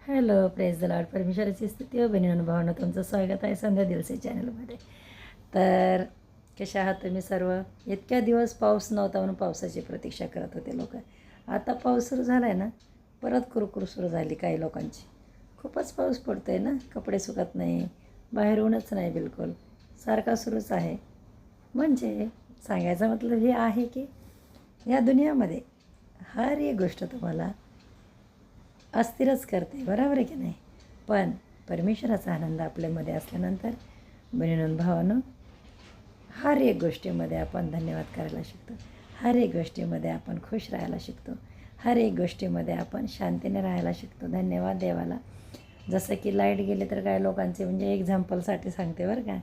Hello, praise the Lord. परमेश्वराची स्तुती व बहिणी भावांनो, तुमचं स्वागत आहे संध्या दिवसे चॅनलमध्ये. तर कशा आहात तुम्ही सर्व? इतक्या दिवस पाऊस नव्हता म्हणून पावसाची प्रतीक्षा करत होते लोक. आता पाऊस सुरू झाला आहे ना, परत कुरकुर सुरू झाली काही लोकांची. खूपच पाऊस पडतो आहे ना, कपडे सुकत नाही, बाहेर ऊनच नाही बिलकुल, सारखा सुरूच आहे. म्हणजे सांगायचा मतलब हे आहे की या दुनियामध्ये हर एक गोष्ट तुम्हाला अस्थिरच करते, बरोबर आहे की नाही? पण परमेश्वराचा आनंद आपल्यामध्ये असल्यानंतर बहिणीनं भावानं हर एक गोष्टीमध्ये आपण धन्यवाद करायला शिकतो, हर एक गोष्टीमध्ये आपण खुश राहायला शिकतो, हर एक गोष्टीमध्ये आपण शांतीने राहायला शिकतो. धन्यवाद देवाला. जसं की लाईट गेले तर काय लोकांचे, म्हणजे एक्झाम्पलसाठी सांगते बरं का,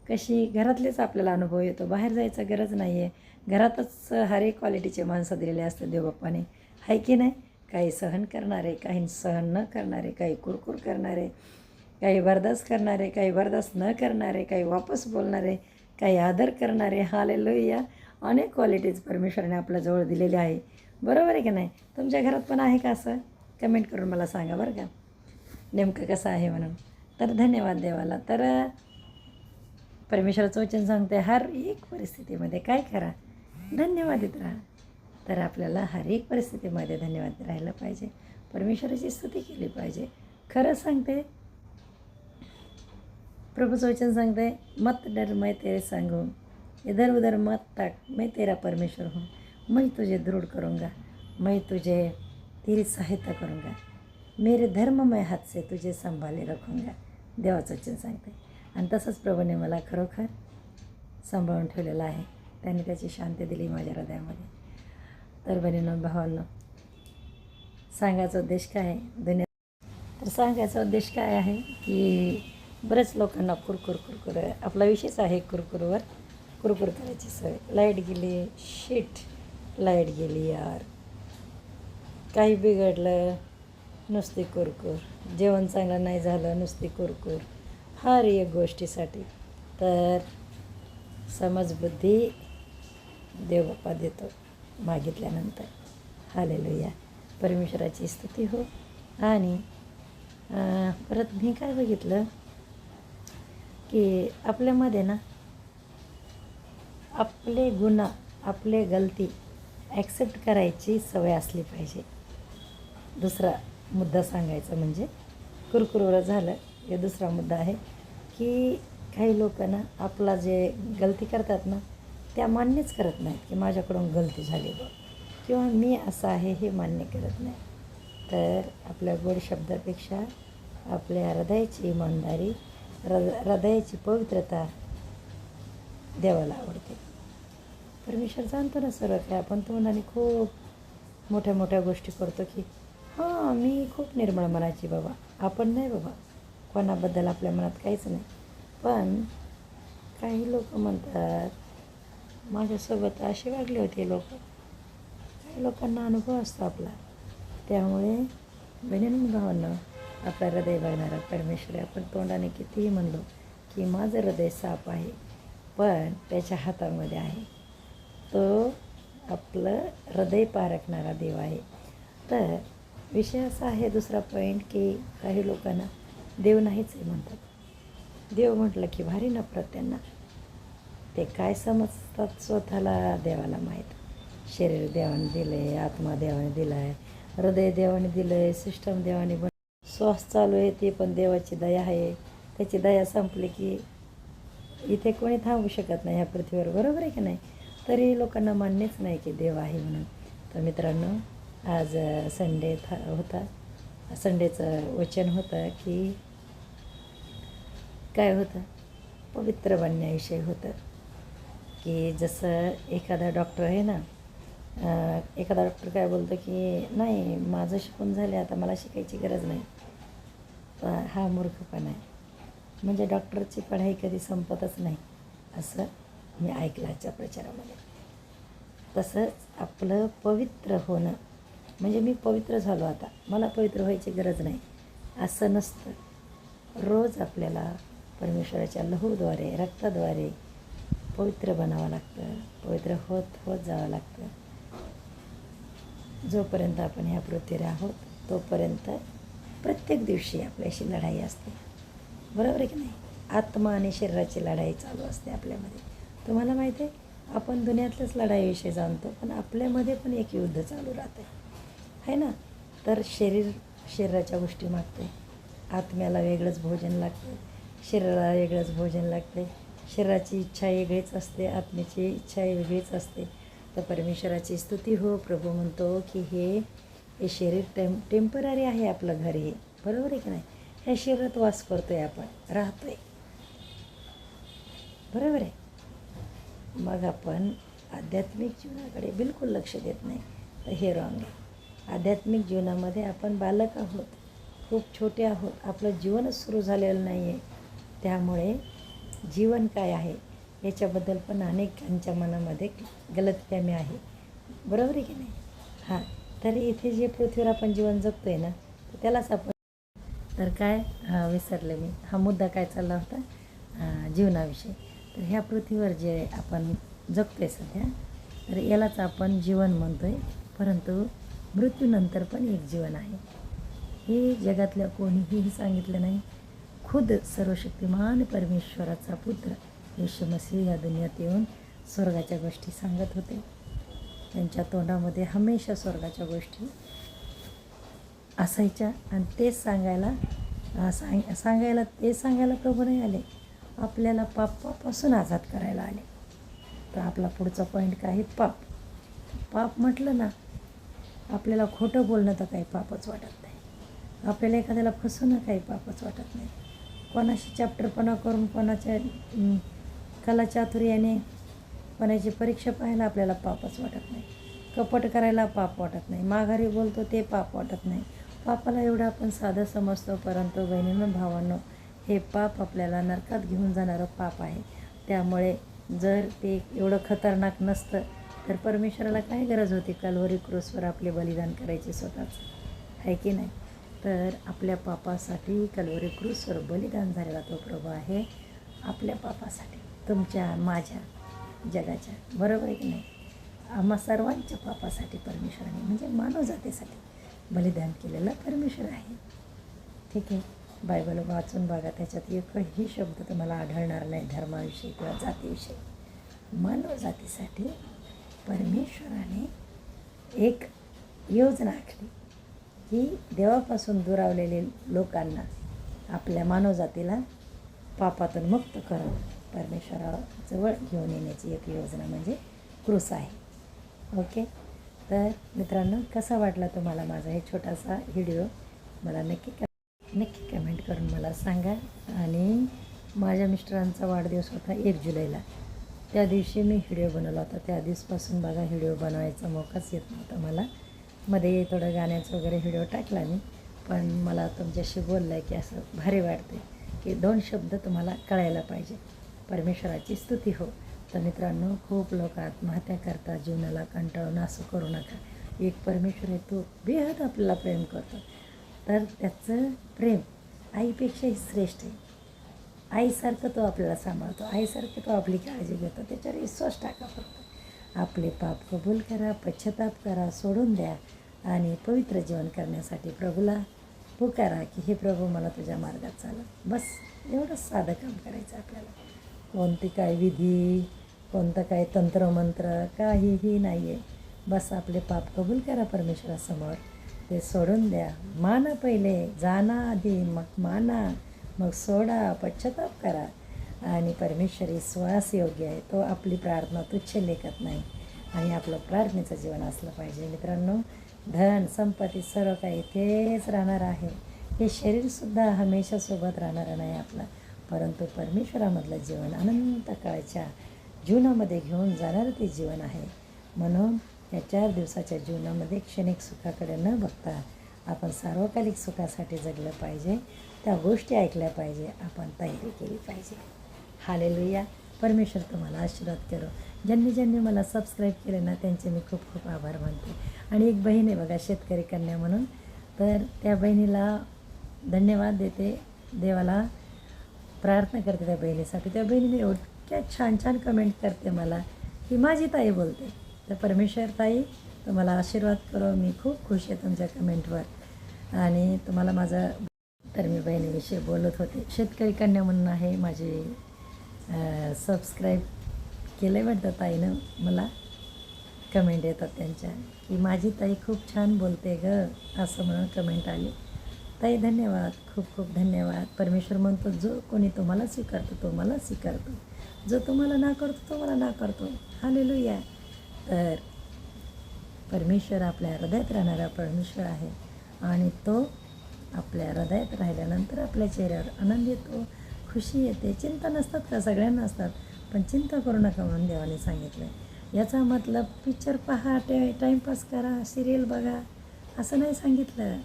कशी घरातलेच आपल्याला अनुभव येतो, बाहेर जायचं गरज नाही आहे. घरातच हर एक क्वालिटीचे माणसं दिलेले असतात देवबाप्पाने, आहे की नाही? काही सहन करणारे, काही सहन न करणारे, काही कुरकुर करणारे, काही बर्दाश्त करणारे, काही बर्दाश्त न करणारे, काही वापस बोलणारे, काही आदर करणारे. हालेलुया. अनेक क्वालिटीज परमेश्वराने आपल्याजवळ दिलेली आहे, बरोबर आहे की नाही? तुमच्या घरात पण आहे का असं? कमेंट करून मला सांगा बरं का, नेमकं कसं आहे म्हणून. तर धन्यवाद देवाला. तर परमेश्वराचं वचन सांगते, हर एक परिस्थितीमध्ये काय करा, धन्यवादित राहा. तर आपल्याला हर एक परिस्थितीमध्ये धन्यवाद राहिलं पाहिजे, परमेश्वराची स्तुती केली पाहिजे. खरं सांगते, प्रभूचं वचन सांगते, मत डर मैं तेरे संग हूँ, इधर उधर मत ताक, मैं तेरा परमेश्वर हूँ, मैं तुझे दृढ़ करूँगा, मैं तुझे तेरी सहायता करूँगा, मेरे धर्ममय हात से तुझे संभाले रखूँगा. देवाचं वचन सांगते. आणि तसंच प्रभूने मला खरोखर सांभाळून ठेवलेलं आहे. त्याने त्याची शांती दिली माझ्या हृदयामध्ये. तर बहिणींनो भावांनो, सांगायचा उद्देश काय आहे तर सांगायचा उद्देश काय आहे की बरेच लोकांना कुरकुर आहे. आपला विषयच आहे कुरकुरवर, कुरकुर करायची सवय. लाईट गेली, शीट लाईट गेली यार, काही बिघडलं नुसती कुरकुर, जेवण चांगलं नाही झालं नुसती कुरकुर, हर एक गोष्टीसाठी. तर समजबुद्धी देवबाप्पा देतो मागितल्यानंतर. हालेलुया. परमेश्वराची स्तुती हो. आणि परत मी काय बघितलं की आपल्यामध्ये ना आपले गुन्हा, आपले गलती ॲक्सेप्ट करायची सवय असली पाहिजे. दुसरा मुद्दा सांगायचा म्हणजे कुरकुरवर झालं, हे दुसरा मुद्दा आहे की काही लोकांना आपला जे गलती करतात ना, त्या मान्यच करत नाहीत की माझ्याकडून गलती झाली बघ, किंवा मी असं आहे हे मान्य करत नाही. तर आपल्या गोड शब्दापेक्षा आपल्या हृदयाची इमानदारी, हृदयाची पवित्रता देवाला आवडते. परमेश्वर जाणतो ना सर्व काय. आपण तोंडाने खूप मोठ्या मोठ्या गोष्टी करतो की हां मी खूप निर्मळ मनाची बाबा. आपण नाही बाबा, कोणाबद्दल आपल्या मनात काहीच नाही. पण काही लोक म्हणतात, माझ्यासोबत असे वागले होते लोक. काही लोकांना अनुभव असतो आपला. त्यामुळे बहिणींनो भावांनो, आपलं हृदय बघणारा परमेश्वर, आपण तोंडाने कितीही म्हणलो की माझं हृदय साफ आहे, पण त्याच्या हातामध्ये आहे, तो आपलं हृदय पारखणारा देव आहे. तर विषय असा आहे, दुसरा पॉईंट, की काही लोकांना देव नाहीच आहे म्हणतात. देव म्हटलं की भारी नफरत त्यांना. ते काय समजतात स्वतःला देवाला माहीत. शरीर देवाने दिलं आहे, आत्मा देवाने दिला आहे, हृदय देवाने दिलं आहे, सिस्टम देवाने श्वास चालू आहे, ते पण देवाची दया आहे. त्याची दया संपली की इथे कोणी थांबू शकत नाही ह्या पृथ्वीवर, बरोबर आहे की नाही? तरी लोकांना मान्यच नाही की देव आहे म्हणून. तर मित्रांनो, आज संडे होता. संडेचं वचन होतं की काय होतं, पवित्र बनण्याविषयी होतं. की जसं एखादा डॉक्टर आहे ना, एखादा डॉक्टर काय बोलतो की नाही माझं शिकून झाले, आता मला शिकायची गरज नाही. हा मूर्खपणा आहे. म्हणजे डॉक्टरची पढाई कधी संपतच नाही, असं मी ऐकलं आजच्या प्रचारामध्ये. तसंच आपलं पवित्र होणं म्हणजे मी पवित्र झालो, आता मला पवित्र व्हायची गरज नाही असं नसतं. रोज आपल्याला परमेश्वराच्या लहूद्वारे, रक्ताद्वारे पवित्र बनावं लागतं, पवित्र होत होत जावं लागतं. जोपर्यंत आपण ह्या पृथ्वीवर आहोत तोपर्यंत प्रत्येक दिवशी आपल्याशी लढाई असते, बरोबर आहे की नाही? आत्मा आणि शरीराची लढाई चालू असते आपल्यामध्ये. तुम्हाला माहिती आहे, आपण दुनियातल्याच लढाईविषयी जाणतो, पण आपल्यामध्ये पण एक युद्ध चालू राहतं आहे ना. तर शरीराच्या गोष्टी मागते, आत्म्याला वेगळंच भोजन लागतं, शरीराला वेगळंच भोजन लागते. शरीराची इच्छा वेगळीच असते, आत्म्याची इच्छा वेगळीच असते. तर परमेश्वराची स्तुती हो. प्रभू म्हणतो की हे शरीर टेम्पररी आहे, आपलं घर हे, बरोबर आहे की नाही? ह्या शरीरात वास करतो आहे, आपण राहतो आहे, बरोबर आहे. मग आपण आध्यात्मिक जीवनाकडे बिलकुल लक्ष देत नाही, तर हे रॉंग आहे. आध्यात्मिक जीवनामध्ये आपण बालक आहोत, खूप छोटे आहोत, आपलं जीवनच सुरू झालेलं नाही आहे. त्यामुळे जीवन काय आहे याच्याबद्दल पण अनेकांच्या मनामध्ये गलतफहमी आहे, बरोबर आहे की नाही? हां, तरी इथे जे पृथ्वीवर आपण जीवन जगतो आहे ना, तर त्यालाच आपण, तर काय विसरले मी, हा मुद्दा काय चालला होता, जीवनाविषयी. तर ह्या पृथ्वीवर जे आपण जगतो आहे सध्या, तर यालाच आपण जीवन म्हणतो आहे. परंतु मृत्यूनंतर पण एक जीवन आहे, हे जगातल्या कोणीही सांगितलं नाही. खुद सर्वशक्तिमान परमेश्वराचा पुत्र येशू मसीह या दुनियात येऊन स्वर्गाच्या गोष्टी सांगत होते. त्यांच्या तोंडामध्ये हमेशा स्वर्गाच्या गोष्टी असायच्या, आणि तेच सांगायला प्रभू नाही आले, आपल्याला पापापासून आजाद करायला आले. तर आपला पुढचा पॉईंट काय आहे? पाप म्हटलं ना, आपल्याला खोटं बोलणं तर काही पापच वाटत नाही, आपल्याला एखाद्याला फसवणं काही पापच वाटत नाही, कोणाशी चॅप्टरपणा करून कोणाच्या कलाचातुर्याने कोणाची परीक्षा पाहायला आपल्याला पापच वाटत नाही, कपट करायला पाप वाटत नाही, माघारी बोलतो ते पाप वाटत नाही. पापाला एवढं आपण साधं समजतो, परंतु बहिणीनं भावांनो, हे पाप आपल्याला नरकात घेऊन जाणारं पाप आहे. त्यामुळे जर ते एवढं खतरनाक नसतं तर परमेश्वराला काय गरज होती कल्वरी क्रूसवर आपले बलिदान करायचे स्वतःच, आहे की नाही? तर आपल्या पापासाठी कल्वरी क्रूसवर बलिदान झालेला तो प्रभू आहे, आपल्या पापासाठी, तुमच्या, माझ्या, जगाच्या, बरोबर आहे की नाही? आम्हा सर्वांच्या पापासाठी परमेश्वराने, म्हणजे मानवजातीसाठी बलिदान केलेलं परमेश्वर आहे, ठीक आहे? बायबल वाचून बघा, त्याच्यात एकही शब्द तुम्हाला आढळणार नाही धर्माविषयी किंवा जातीविषयी. मानवजातीसाठी परमेश्वराने एक योजना आखली की देवापासून दुरावलेले लोकांना, आपल्या मानवजातीला पापातून मुक्त करून परमेश्वराजवळ घेऊन येण्याची एक योजना म्हणजे क्रूस आहे. ओके, तर मित्रांनो, कसा वाटला तुम्हाला माझा हे छोटासा व्हिडिओ? मला नक्की कमेंट करून मला सांगा. आणि माझ्या मिस्टरांचा वाढदिवस होता 1 जुलैला, त्या दिवशी मी व्हिडिओ बनवला होता. त्या दिवसापासून बघा व्हिडिओ बनवायचा मौकाच येत नव्हता मला. मध्ये थोडं गाण्याचं वगैरे व्हिडिओ टाकला मी, पण मला तुमच्याशी बोललं आहे की असं भारी वाटते की 2 शब्द तुम्हाला कळायला पाहिजे. परमेश्वराची स्तुती हो. तर मित्रांनो, खूप लोक आत्महत्या करतात, जीवनाला कंटाळून. असं करू नका. एक परमेश्वर आहे, तो बेहद आपल्याला प्रेम करतो. तर त्याचं प्रेम आईपेक्षाही श्रेष्ठ आहे. आईसारखं तो आपल्याला सांभाळतो, आईसारखं तो आपली काळजी घेतो. त्याच्यावर विश्वास टाका फक्त. आपले पाप कबूल करा, पश्चाताप करा, सोडून द्या आणि पवित्र जीवन करण्यासाठी प्रभूला पुकारा की हे प्रभू, मला तुझ्या मार्गात चालव. बस एवढंच साधं काम करायचं आपल्याला. कोणती काय विधी, कोणतं काय तंत्रमंत्र, काहीही नाही आहे. बस आपले पाप कबूल करा परमेश्वरासमोर, ते सोडून द्या. माना, पहिले जाना, आधी मग माना, मग सोडा, पश्चाताप करा. आणि परमेश्वर विश्वास योग्य आहे, तो आपली प्रार्थना तुच्छ लेखत नाही. आणि आपलं प्रार्थनेचं जीवन असलं पाहिजे. मित्रांनो, धन संपत्ती सर्व काही इथेच राहणार आहे. हे शरीरसुद्धा हमेशा सोबत राहणारं नाही आपलं, परंतु परमेश्वरामधलं जीवन अनंत काळच्या जीवनामध्ये घेऊन जाणारं ते जीवन आहे. म्हणून या 4 दिवसाच्या जीवनामध्ये क्षणिक सुखाकडे न बघता आपण सार्वकालिक सुखासाठी जगलं पाहिजे. त्या गोष्टी ऐकल्या पाहिजे, आपण तयारी केली पाहिजे. हालेलुया. परमेश्वर तुम्हाला आशीर्वाद करो. ज्यांनी मला सबस्क्राईब केले ना, त्यांचे मी खूप खूप आभार मानते. आणि एक बहीण आहे बघा, शेतकरी कन्या म्हणून, तर त्या बहिणीला धन्यवाद देते, देवाला प्रार्थना करते त्या बहिणीसाठी. त्या बहिणीने एवढ्या छान छान कमेंट करते मला की माझी ताई बोलते. तर परमेश्वर ताई तुम्हाला आशीर्वाद करो. मी खूप खुश आहे तुमच्या कमेंटवर. आणि तुम्हाला माझा तर मी बहिणीविषयी बोलत होते. शेतकरी कन्या म्हणून आहे माझी, सबस्क्राईब केलं आहे वाटतं ताईनं. मला कमेंट येतात त्यांच्या की माझी ताई खूप छान बोलते गं, असं म्हणून कमेंट आली. ताई धन्यवाद, खूप खूप धन्यवाद. परमेश्वर म्हणतो जो कोणी तुम्हाला स्वीकारतो तो मला स्वीकारतो, जो तुम्हाला नाकारतो तो मला नाकारतो. हालेलुया. तर परमेश्वर आपल्या हृदयात राहणारा परमेश्वर आहे आणि तो आपल्या हृदयात राहिल्यानंतर आपल्या चेहऱ्यावर आनंद येतो, खुशी येते. चिंता नसतात का? सगळ्यांना असतात, पण चिंता करू नका म्हणून देवाने सांगितलं. याचा मतलब पिक्चर पहा, टाईमपास करा, सिरियल बघा असं नाही सांगितलं.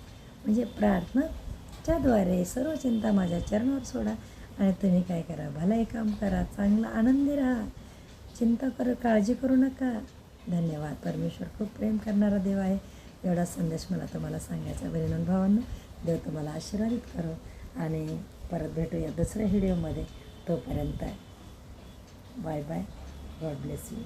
म्हणजे प्रार्थनाच्याद्वारे सर्व चिंता माझ्या चरणावर सोडा आणि तुम्ही काय करा, भलाई काम करा, चांगला आनंदी राहा, चिंता काळजी करू नका. धन्यवाद. परमेश्वर खूप प्रेम करणारा देव आहे. एवढा संदेश मला तुम्हाला सांगायचा. बहिणी भावांनो, देव तुम्हाला आशीर्वादित करो आणि परत भेटूया दुसऱ्या व्हिडिओमध्ये. तोपर्यंत bye bye. God bless you.